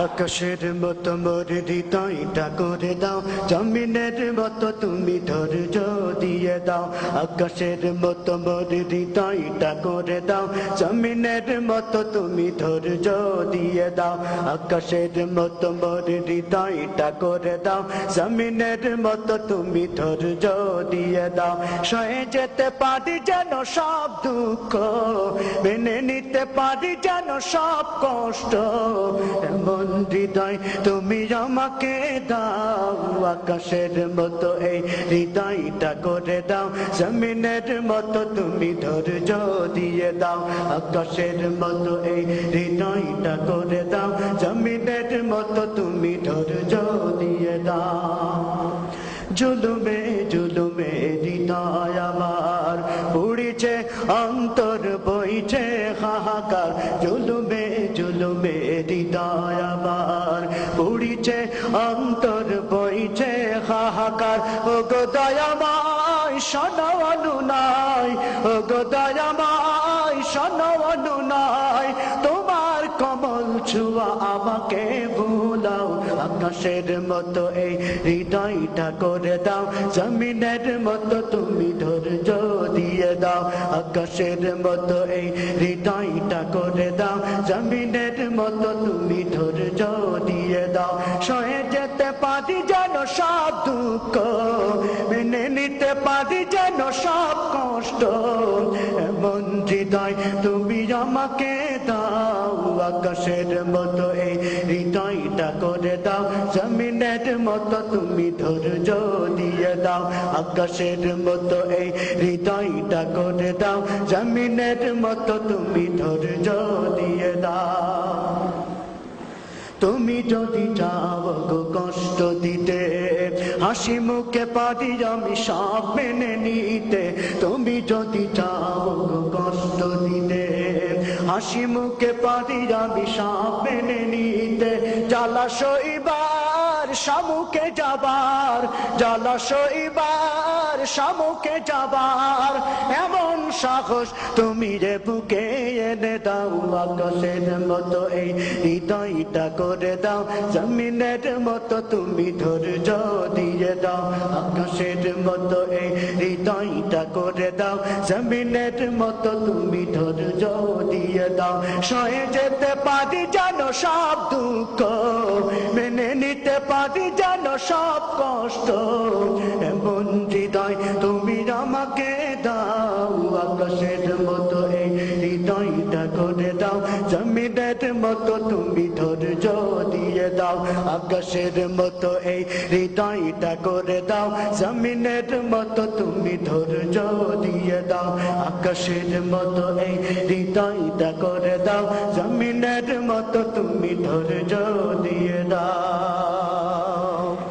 আকাশের মতো মোর হৃদয়টা করে দাও, জমিনের মতো তুমি ধৈর্য দিয়ে দাও। আকাশের মতো মোর হৃদয়টা করে দাও, জমিনের মতো তুমি ধৈর্য দিয়ে দাও। আকাশের মতো মোর হৃদয়টা করে দাও, জমিনের মতো তুমি ধৈর্য দিয়ে দাও। সয়ে যেতে পারি যেন সব দুঃখ, মেনে নিতে পারি যেন সব কষ্ট, এমন হৃদয় তুমি আমাকে দাও। আকাশের মতো এই হৃদয়টা করে দাও, জমিনের মতো তুমি ধৈর্য দিয়ে দাও। আকাশের মতো এই হৃদয়টা করে দাও, জমিনের মতো তুমি ধৈর্য দিয়ে দাও। জুলুমে জুলুমে হৃদয় আমার পুড়িছে, অন্তর বইছে হাহাকার। জুলুমে জুলুমে হৃদয় আমার পুড়িছে, অন্তর বইছে হাহাকার। ও গো দয়াময় শোনো অনুনয়, ও গো দয়াময় শোনো অনুনয়, তোমার কমল ছোঁয়া আমাকে ভুলাও। আকাশের মতো এই হৃদয়টা করে দাও, জমিনের মতো তুমি ধৈর্য দিয়ে দাও। আকাশের মতো এই হৃদয়টা করে দাও, জমিনের মতো তুমি ধৈর্য দিয়ে দাও। সয়ে যেতে পারি যেন সব দুঃখ, মেনে নিতে পারি যেন সব কষ্ট, এমন হৃদয় তুমি আমাকে দাও। আকাশের মতো এই হৃদয়টা করে দাও, জমিনের মতো তুমি ধৈর্য দিয়ে দাও। আকাশের মতো এই হৃদয়টা করে দাও, জমিনের মতো তুমি ধৈর্য দিয়ে দাও। তুমি যদি চাও গো কষ্ট দিতে, হাসি মুখে পারি আমি সব মেনে নিতে। তুমি যদি চাও গো কষ্ট দিতে, হাসি মুখে পারি আমি সব মেনে নিতে। জ্বালা সইবার সম্মুখে যাবার, জ্বালা সইবার সম্মুখে যাবার, এমন সাহস তুমি রে বুকে এনে দাও। আকাশের মতো এই হৃদয়টা করে দাও, জমিনের মতো তুমি ধৈর্য দিয়ে দাও। আকাশের মতো এই হৃদয়টা করে দাও, জমিনের মতো তুমি ধৈর্য দিয়ে দাও। সয়ে যেতে পারি যেন সব দুঃখ, মেনে নিতে পারি যেন সব কষ্ট, এমন হৃদয় তুমি আমাকে দাও। আকাশের মতো এই হৃদয়টা করে দাও, জমিনের মতো তুমি ধৈর্য দিয়ে দাও। আকাশের মতো এই হৃদয়টা করে দাও, জমিনের মতো তুমি ধৈর্য দিয়ে দাও। আকাশের মতো এই হৃদয়টা করে দাও, জমিনের মতো তুমি ধৈর্য দিয়ে দাও।